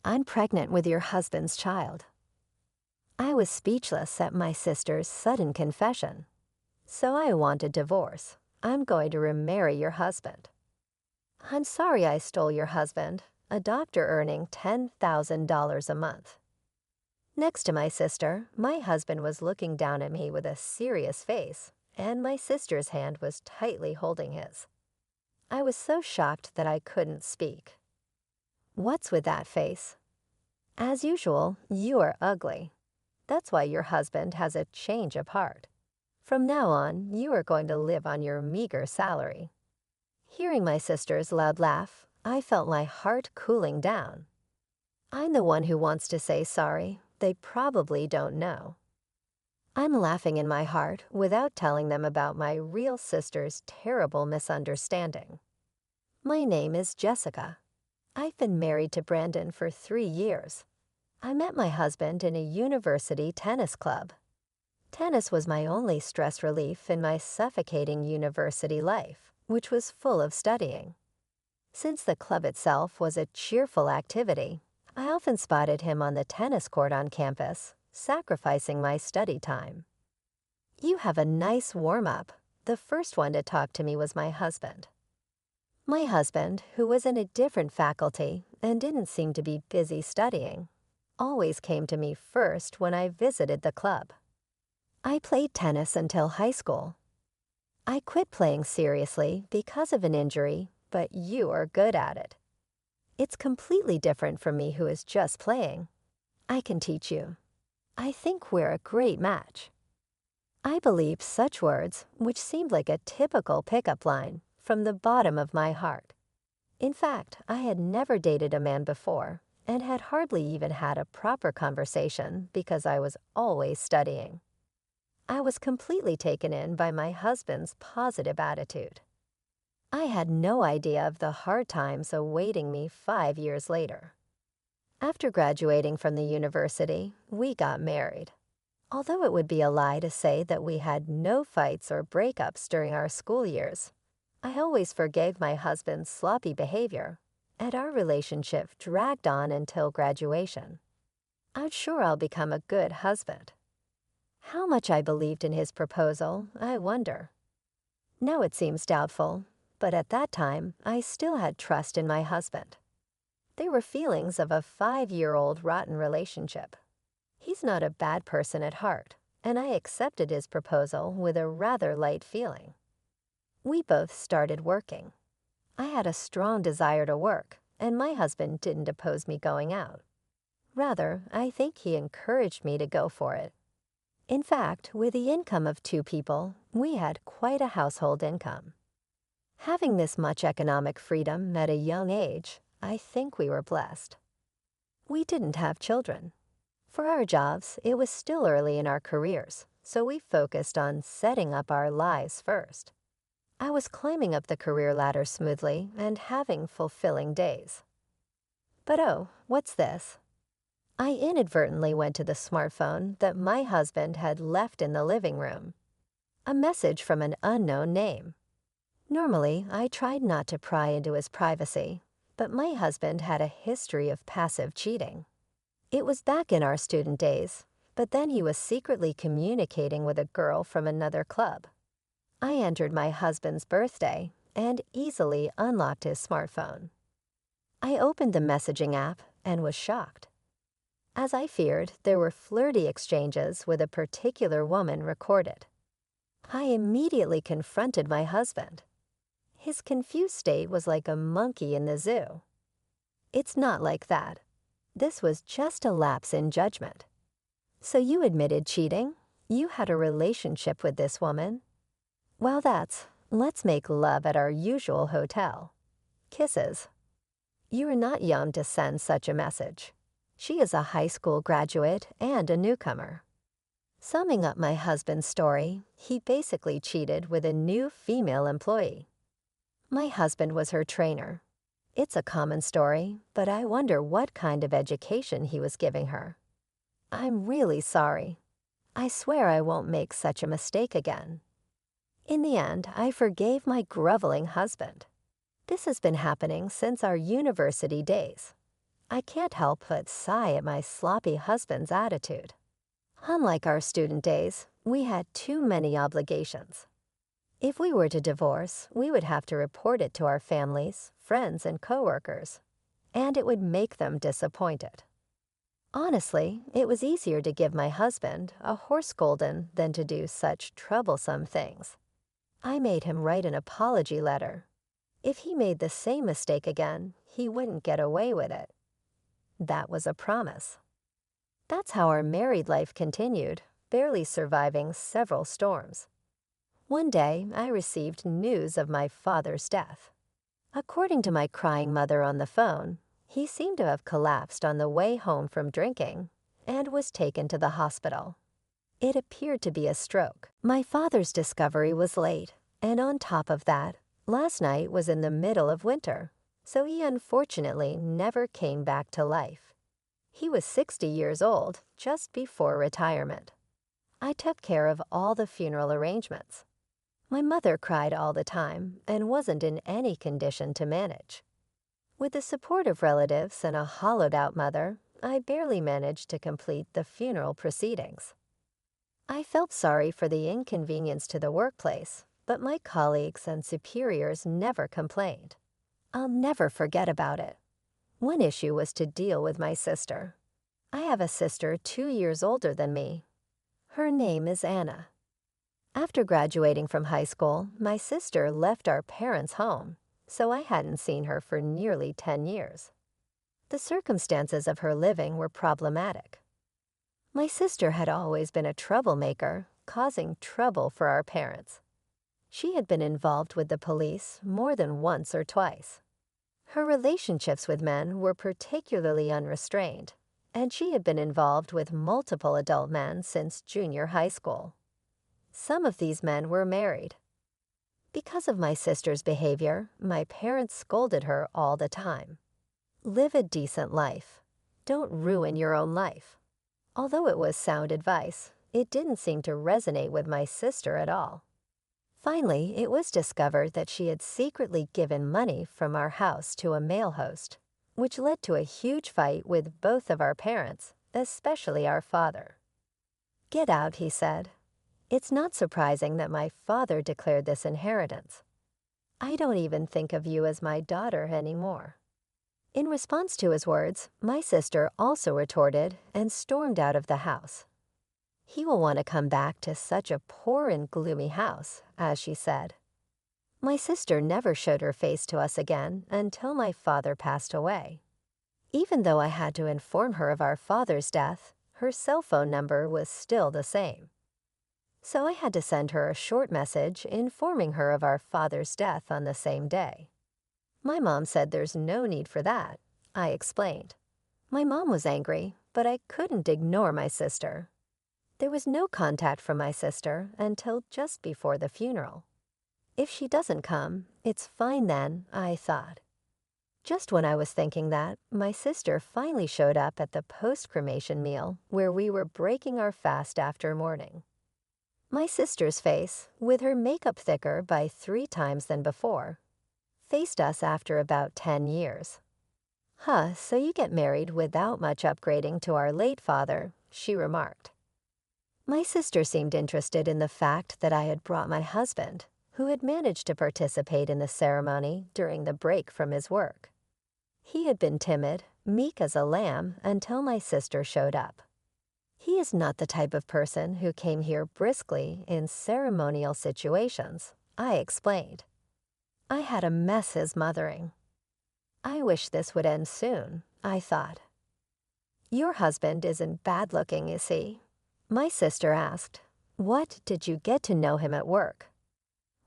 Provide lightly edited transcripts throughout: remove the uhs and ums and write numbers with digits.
I'm pregnant with your husband's child. I was speechless at my sister's sudden confession. So I want a divorce. I'm going to remarry your husband. I'm sorry I stole your husband, a doctor earning $10,000 a month. Next to my sister, my husband was looking down at me with a serious face, and my sister's hand was tightly holding his. I was so shocked that I couldn't speak. What's with that face? As usual, you are ugly. That's why your husband has a change of heart. From now on, you are going to live on your meager salary. Hearing my sister's loud laugh, I felt my heart cooling down. I'm the one who wants to say sorry. They probably don't know. I'm laughing in my heart without telling them about my real sister's terrible misunderstanding. My name is Jessica. I've been married to Brandon for 3 years. I met my husband in a university tennis club. Tennis was my only stress relief in my suffocating university life, which was full of studying. Since the club itself was a cheerful activity, I often spotted him on the tennis court on campus, sacrificing my study time. You have a nice warm-up. The first one to talk to me was my husband. My husband, who was in a different faculty and didn't seem to be busy studying, always came to me first when I visited the club. I played tennis until high school. I quit playing seriously because of an injury, but you are good at it. It's completely different from me who is just playing. I can teach you. I think we're a great match. I believed such words, which seemed like a typical pickup line, from the bottom of my heart. In fact, I had never dated a man before and had hardly even had a proper conversation because I was always studying. I was completely taken in by my husband's positive attitude. I had no idea of the hard times awaiting me 5 years later. After graduating from the university, we got married. Although it would be a lie to say that we had no fights or breakups during our school years, I always forgave my husband's sloppy behavior, and our relationship dragged on until graduation. I'm sure I'll become a good husband. How much I believed in his proposal, I wonder. Now it seems doubtful, but at that time, I still had trust in my husband. There were feelings of a 5-year-old rotten relationship. He's not a bad person at heart, and I accepted his proposal with a rather light feeling. We both started working. I had a strong desire to work, and my husband didn't oppose me going out. Rather, I think he encouraged me to go for it. In fact, with the income of 2 people, we had quite a household income. Having this much economic freedom at a young age, I think we were blessed. We didn't have children. For our jobs, it was still early in our careers, so we focused on setting up our lives first. I was climbing up the career ladder smoothly and having fulfilling days. But oh, what's this? I inadvertently went to the smartphone that my husband had left in the living room. A message from an unknown name. Normally, I tried not to pry into his privacy, but my husband had a history of passive cheating. It was back in our student days, but then he was secretly communicating with a girl from another club. I entered my husband's birthday and easily unlocked his smartphone. I opened the messaging app and was shocked. As I feared, there were flirty exchanges with a particular woman recorded. I immediately confronted my husband. His confused state was like a monkey in the zoo. It's not like that. This was just a lapse in judgment. So you admitted cheating? You had a relationship with this woman? Well, let's make love at our usual hotel. Kisses. You are not young to send such a message. She is a high school graduate and a newcomer. Summing up my husband's story, he basically cheated with a new female employee. My husband was her trainer. It's a common story, but I wonder what kind of education he was giving her. I'm really sorry. I swear I won't make such a mistake again. In the end, I forgave my groveling husband. This has been happening since our university days. I can't help but sigh at my sloppy husband's attitude. Unlike our student days, we had too many obligations. If we were to divorce, we would have to report it to our families, friends, and coworkers, and it would make them disappointed. Honestly, it was easier to give my husband a horse golden than to do such troublesome things. I made him write an apology letter. If he made the same mistake again, he wouldn't get away with it. That was a promise. That's how our married life continued, barely surviving several storms. One day, I received news of my father's death. According to my crying mother on the phone, he seemed to have collapsed on the way home from drinking and was taken to the hospital. It appeared to be a stroke. My father's discovery was late, and on top of that, last night was in the middle of winter, so he unfortunately never came back to life. He was 60 years old, just before retirement. I took care of all the funeral arrangements. My mother cried all the time and wasn't in any condition to manage. With the support of relatives and a hollowed-out mother, I barely managed to complete the funeral proceedings. I felt sorry for the inconvenience to the workplace, but my colleagues and superiors never complained. I'll never forget about it. One issue was to deal with my sister. I have a sister 2 years older than me. Her name is Anna. After graduating from high school, my sister left our parents' home, so I hadn't seen her for nearly 10 years. The circumstances of her living were problematic. My sister had always been a troublemaker, causing trouble for our parents. She had been involved with the police more than once or twice. Her relationships with men were particularly unrestrained, and she had been involved with multiple adult men since junior high school. Some of these men were married. Because of my sister's behavior, my parents scolded her all the time. Live a decent life. Don't ruin your own life. Although it was sound advice, it didn't seem to resonate with my sister at all. Finally, it was discovered that she had secretly given money from our house to a male host, which led to a huge fight with both of our parents, especially our father. "Get out," he said. It's not surprising that my father declared this inheritance. I don't even think of you as my daughter anymore. In response to his words, my sister also retorted and stormed out of the house. "He will want to come back to such a poor and gloomy house," as she said. My sister never showed her face to us again until my father passed away. Even though I had to inform her of our father's death, her cell phone number was still the same. So I had to send her a short message informing her of our father's death on the same day. My mom said there's no need for that, I explained. My mom was angry, but I couldn't ignore my sister. There was no contact from my sister until just before the funeral. If she doesn't come, it's fine then, I thought. Just when I was thinking that, my sister finally showed up at the post-cremation meal where we were breaking our fast after mourning. My sister's face, with her makeup thicker by 3 times than before, faced us after about 10 years. So you get married without much upgrading to our late father," she remarked. My sister seemed interested in the fact that I had brought my husband, who had managed to participate in the ceremony during the break from his work. He had been timid, meek as a lamb, until my sister showed up. He is not the type of person who came here briskly in ceremonial situations, I explained. I had a mess his mothering. I wish this would end soon, I thought. "Your husband isn't bad-looking, is he?" My sister asked. "What did you get to know him at work?"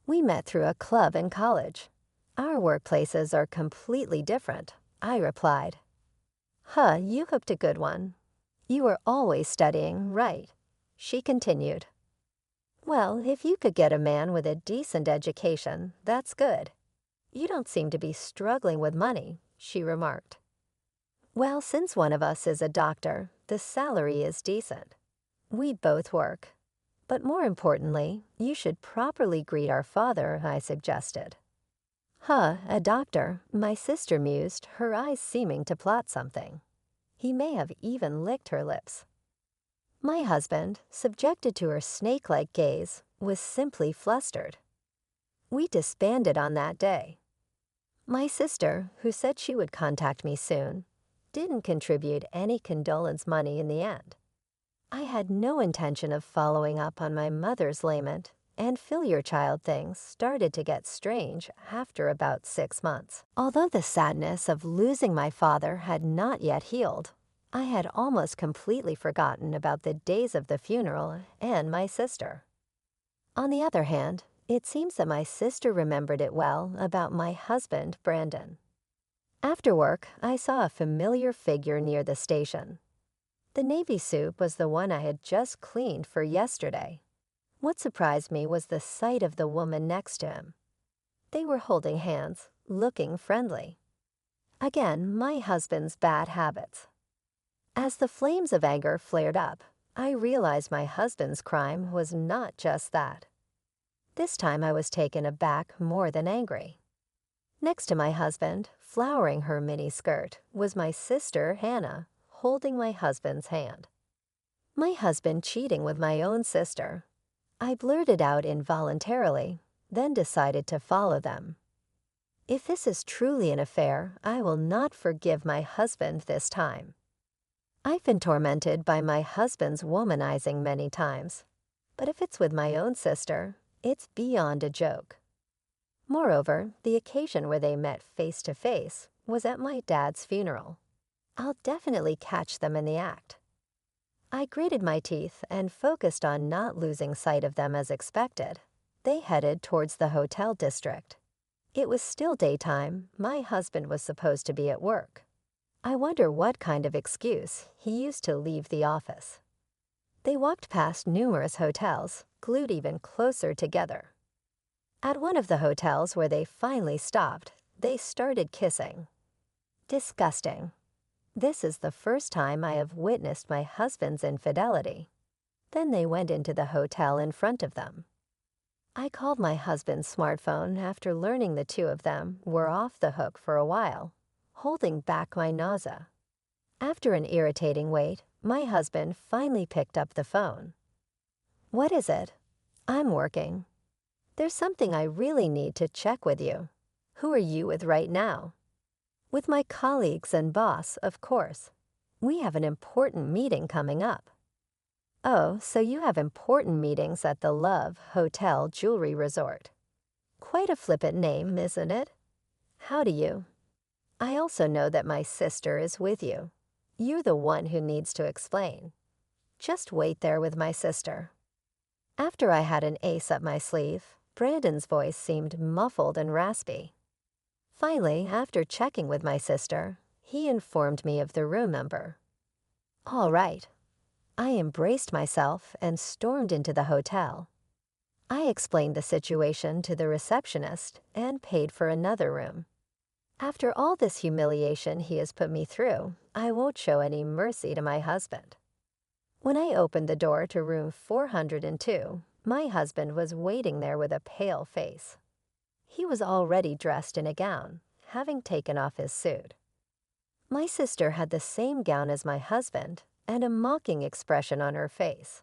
"We met through a club in college. Our workplaces are completely different," I replied. You hooked a good one. You were always studying, right?" she continued. "Well, if you could get a man with a decent education, that's good. You don't seem to be struggling with money," she remarked. "Well, since one of us is a doctor, the salary is decent. We both work. But more importantly, you should properly greet our father," I suggested. Huh, a doctor, my sister mused, her eyes seeming to plot something. He may have even licked her lips. My husband, subjected to her snake-like gaze, was simply flustered. We disbanded on that day. My sister, who said she would contact me soon, didn't contribute any condolence money in the end. I had no intention of following up on my mother's lament, and fill your child things started to get strange after about 6 months. Although the sadness of losing my father had not yet healed, I had almost completely forgotten about the days of the funeral and my sister. On the other hand, it seems that my sister remembered it well about my husband, Brandon. After work, I saw a familiar figure near the station. The navy suit was the one I had just cleaned for yesterday. What surprised me was the sight of the woman next to him. They were holding hands, looking friendly. Again, my husband's bad habits. As the flames of anger flared up, I realized my husband's crime was not just that. This time I was taken aback more than angry. Next to my husband, flowering her mini-skirt, was my sister, Hannah, holding my husband's hand. My husband cheating with my own sister. I blurted out involuntarily, then decided to follow them. If this is truly an affair, I will not forgive my husband this time. I've been tormented by my husband's womanizing many times, but if it's with my own sister, it's beyond a joke. Moreover, the occasion where they met face to face was at my dad's funeral. I'll definitely catch them in the act. I gritted my teeth and focused on not losing sight of them as expected. They headed towards the hotel district. It was still daytime. My husband was supposed to be at work. I wonder what kind of excuse he used to leave the office. They walked past numerous hotels, glued even closer together. At one of the hotels where they finally stopped, they started kissing. Disgusting. This is the first time I have witnessed my husband's infidelity. Then they went into the hotel in front of them. I called my husband's smartphone after learning the two of them were off the hook for a while, holding back my nausea. After an irritating wait, my husband finally picked up the phone. What is it? I'm working. There's something I really need to check with you. Who are you with right now? With my colleagues and boss, of course. We have an important meeting coming up. Oh, so you have important meetings at the Love Hotel Jewelry Resort. Quite a flippant name, isn't it? How do you? I also know that my sister is with you. You're the one who needs to explain. Just wait there with my sister. After I had an ace up my sleeve, Brandon's voice seemed muffled and raspy. Finally, after checking with my sister, he informed me of the room number. All right. I embraced myself and stormed into the hotel. I explained the situation to the receptionist and paid for another room. After all this humiliation he has put me through, I won't show any mercy to my husband. When I opened the door to room 402, my husband was waiting there with a pale face. He was already dressed in a gown, having taken off his suit. My sister had the same gown as my husband and a mocking expression on her face.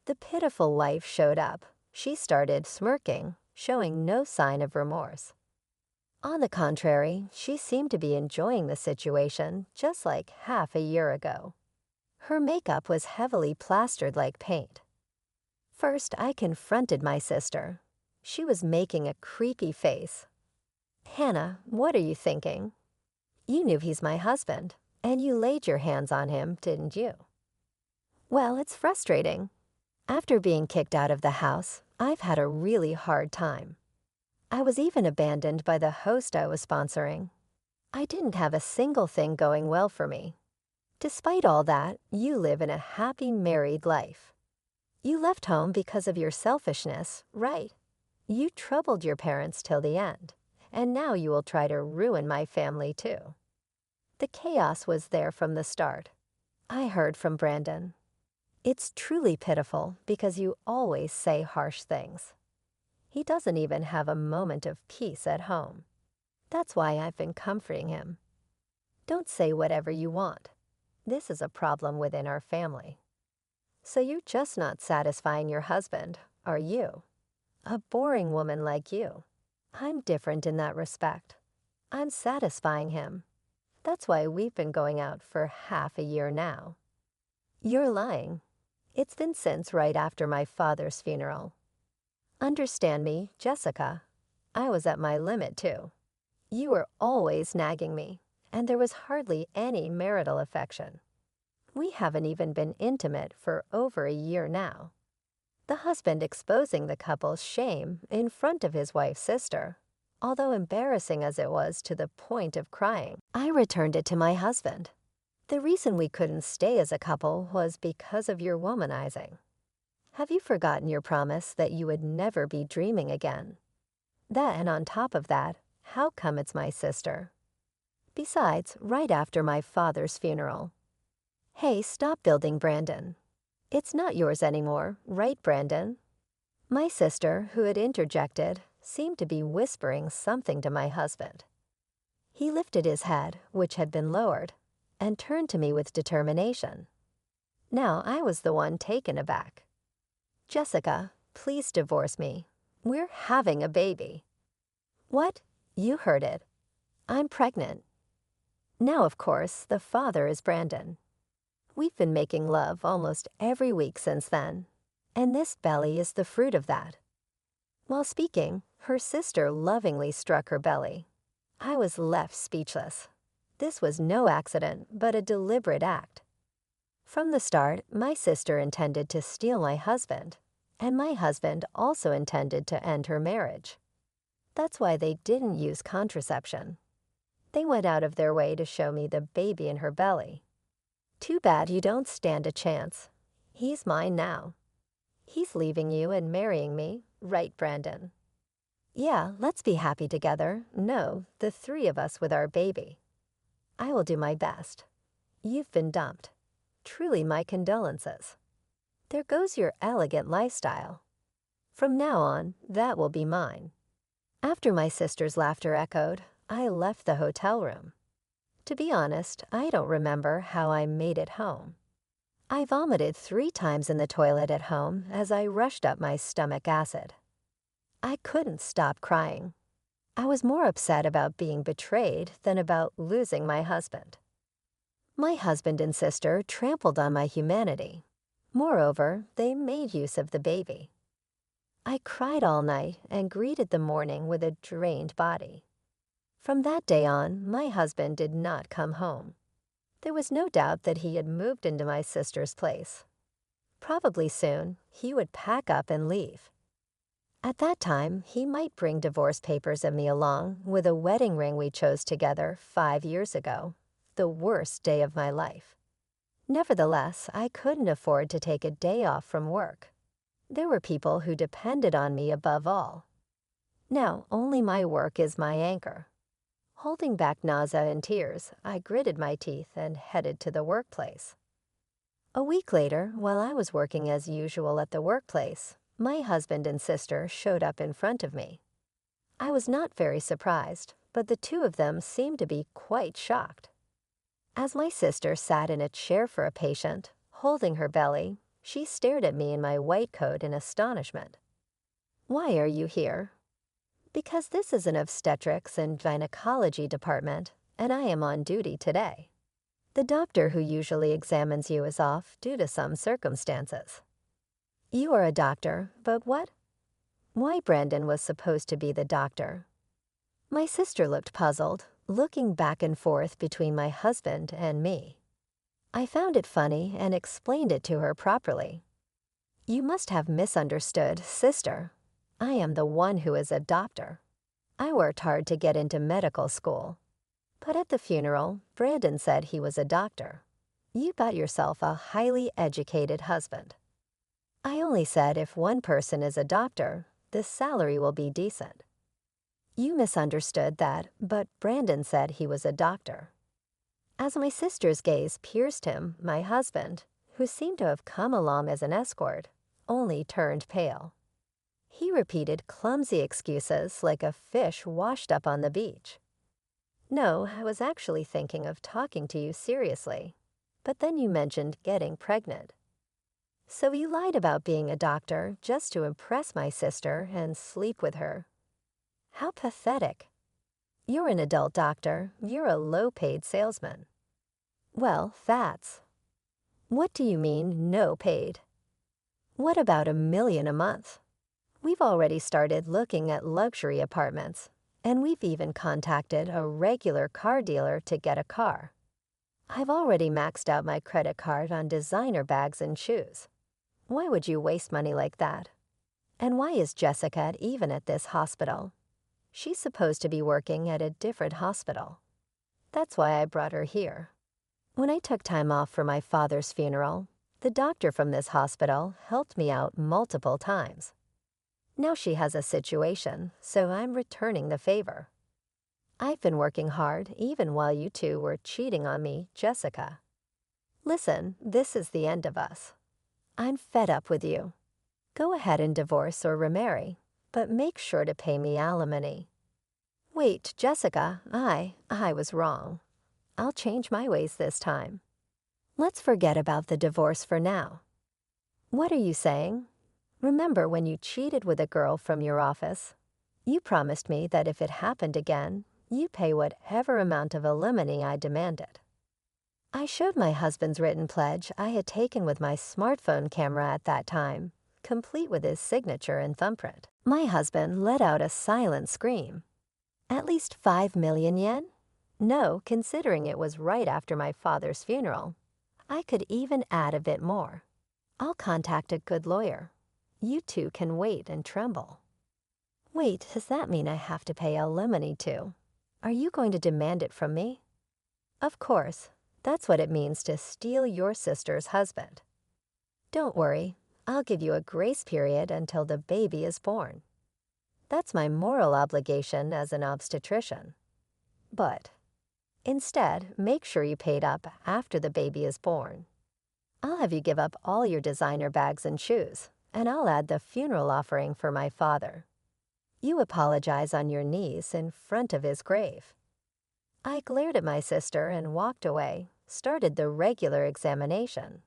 The pitiful wife showed up. She started smirking, showing no sign of remorse. On the contrary, she seemed to be enjoying the situation just like half a year ago. Her makeup was heavily plastered like paint. First, I confronted my sister. She was making a creepy face. Hannah, what are you thinking? You knew he's my husband, and you laid your hands on him, didn't you? Well, it's frustrating. After being kicked out of the house, I've had a really hard time. I was even abandoned by the host I was sponsoring. I didn't have a single thing going well for me. Despite all that, you live in a happy married life. You left home because of your selfishness, right? You troubled your parents till the end, and now you will try to ruin my family too. The chaos was there from the start. I heard from Brandon. It's truly pitiful because you always say harsh things. He doesn't even have a moment of peace at home. That's why I've been comforting him. Don't say whatever you want. This is a problem within our family. So you're just not satisfying your husband, are you? A boring woman like you. I'm different in that respect. I'm satisfying him. That's why we've been going out for half a year now. You're lying. It's been since right after my father's funeral. Understand me, Jessica. I was at my limit too. You were always nagging me, and there was hardly any marital affection. We haven't even been intimate for over a year now. The husband exposing the couple's shame in front of his wife's sister, although embarrassing as it was to the point of crying, I returned it to my husband. The reason we couldn't stay as a couple was because of your womanizing. Have you forgotten your promise that you would never be dreaming again? That, and on top of that, how come it's my sister? Besides, right after my father's funeral. Hey, stop building, Brandon. It's not yours anymore, right, Brandon? My sister, who had interjected, seemed to be whispering something to my husband. He lifted his head, which had been lowered, and turned to me with determination. Now I was the one taken aback. Jessica, please divorce me. We're having a baby. What? You heard it. I'm pregnant. Now, of course, the father is Brandon. We've been making love almost every week since then, and this belly is the fruit of that. While speaking, her sister lovingly struck her belly. I was left speechless. This was no accident, but a deliberate act. From the start, my sister intended to steal my husband, and my husband also intended to end her marriage. That's why they didn't use contraception. They went out of their way to show me the baby in her belly. Too bad you don't stand a chance. He's mine now. He's leaving you and marrying me, right, Brandon? Yeah, let's be happy together. No, the three of us with our baby. I will do my best. You've been dumped. Truly my condolences. There goes your elegant lifestyle. From now on, that will be mine. After my sister's laughter echoed, I left the hotel room. To be honest, I don't remember how I made it home. I vomited 3 times in the toilet at home as I rushed up my stomach acid. I couldn't stop crying. I was more upset about being betrayed than about losing my husband. My husband and sister trampled on my humanity. Moreover, they made use of the baby. I cried all night and greeted the morning with a drained body. From that day on, my husband did not come home. There was no doubt that he had moved into my sister's place. Probably soon, he would pack up and leave. At that time, he might bring divorce papers of me along with a wedding ring we chose together 5 years ago, the worst day of my life. Nevertheless, I couldn't afford to take a day off from work. There were people who depended on me above all. Now, only my work is my anchor. Holding back nausea and tears, I gritted my teeth and headed to the workplace. A week later, while I was working as usual at the workplace, my husband and sister showed up in front of me. I was not very surprised, but the two of them seemed to be quite shocked. As my sister sat in a chair for a patient, holding her belly, she stared at me in my white coat in astonishment. "Why are you here?" "Because this is an obstetrics and gynecology department, and I am on duty today. The doctor who usually examines you is off due to some circumstances." "You are a doctor, but what?" Why Brandon was supposed to be the doctor. My sister looked puzzled, looking back and forth between my husband and me. I found it funny and explained it to her properly. "You must have misunderstood, sister. I am the one who is a doctor. I worked hard to get into medical school. But at the funeral, Brandon said he was a doctor. You got yourself a highly educated husband. I only said if one person is a doctor, the salary will be decent. You misunderstood that, but Brandon said he was a doctor." As my sister's gaze pierced him, my husband, who seemed to have come along as an escort, only turned pale. He repeated clumsy excuses like a fish washed up on the beach. No, I was actually thinking of talking to you seriously. But then you mentioned getting pregnant. So you lied about being a doctor just to impress my sister and sleep with her. How pathetic. You're an adult doctor. You're a low-paid salesman. Well, that's. What do you mean, no paid? What about $1 million a month? We've already started looking at luxury apartments, and we've even contacted a regular car dealer to get a car. I've already maxed out my credit card on designer bags and shoes. Why would you waste money like that? And why is Jessica even at this hospital? She's supposed to be working at a different hospital. That's why I brought her here. When I took time off for my father's funeral, the doctor from this hospital helped me out multiple times. Now she has a situation, so I'm returning the favor. I've been working hard even while you two were cheating on me, Jessica. Listen, this is the end of us. I'm fed up with you. Go ahead and divorce or remarry, but make sure to pay me alimony. Wait, Jessica, I was wrong. I'll change my ways this time. Let's forget about the divorce for now. What are you saying? Remember when you cheated with a girl from your office? You promised me that if it happened again, you'd pay whatever amount of alimony I demanded. I showed my husband's written pledge I had taken with my smartphone camera at that time, complete with his signature and thumbprint. My husband let out a silent scream. At least 5 million yen? No, considering it was right after my father's funeral. I could even add a bit more. I'll contact a good lawyer. You two can wait and tremble. Wait, does that mean I have to pay alimony too? Are you going to demand it from me? Of course, that's what it means to steal your sister's husband. Don't worry, I'll give you a grace period until the baby is born. That's my moral obligation as an obstetrician. But instead, make sure you paid up after the baby is born. I'll have you give up all your designer bags and shoes, and I'll add the funeral offering for my father. You apologize on your knees in front of his grave. I glared at my sister and walked away, started the regular examination.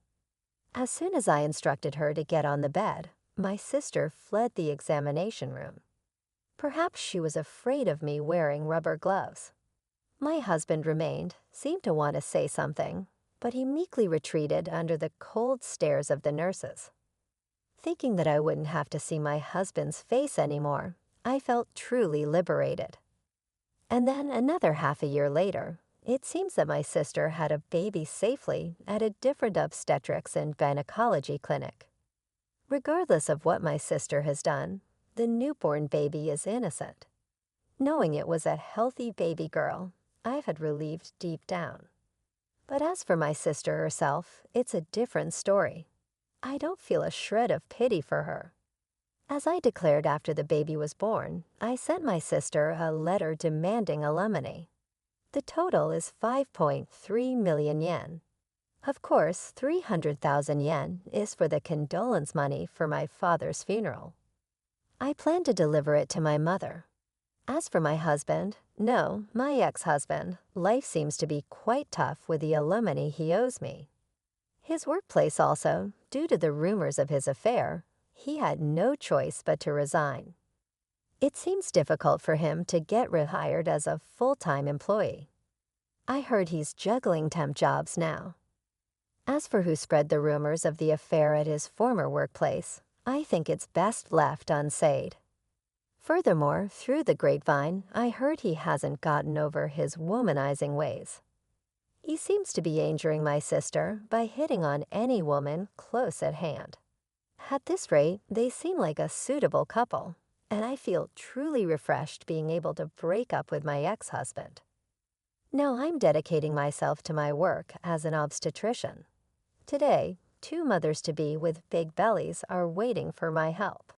As soon as I instructed her to get on the bed, my sister fled the examination room. Perhaps she was afraid of me wearing rubber gloves. My husband remained, seemed to want to say something, but he meekly retreated under the cold stares of the nurses. Thinking that I wouldn't have to see my husband's face anymore, I felt truly liberated. And then another half a year later, it seems that my sister had a baby safely at a different obstetrics and gynecology clinic. Regardless of what my sister has done, the newborn baby is innocent. Knowing it was a healthy baby girl, I had relieved deep down. But as for my sister herself, it's a different story. I don't feel a shred of pity for her. As I declared after the baby was born, I sent my sister a letter demanding alimony. The total is 5.3 million yen. Of course, 300,000 yen is for the condolence money for my father's funeral. I plan to deliver it to my mother. As for my husband, no, my ex-husband, life seems to be quite tough with the alimony he owes me. His workplace also, due to the rumors of his affair, he had no choice but to resign. It seems difficult for him to get rehired as a full-time employee. I heard he's juggling temp jobs now. As for who spread the rumors of the affair at his former workplace, I think it's best left unsaid. Furthermore, through the grapevine, I heard he hasn't gotten over his womanizing ways. He seems to be injuring my sister by hitting on any woman close at hand. At this rate, they seem like a suitable couple, and I feel truly refreshed being able to break up with my ex-husband. Now I'm dedicating myself to my work as an obstetrician. Today, 2 mothers-to-be with big bellies are waiting for my help.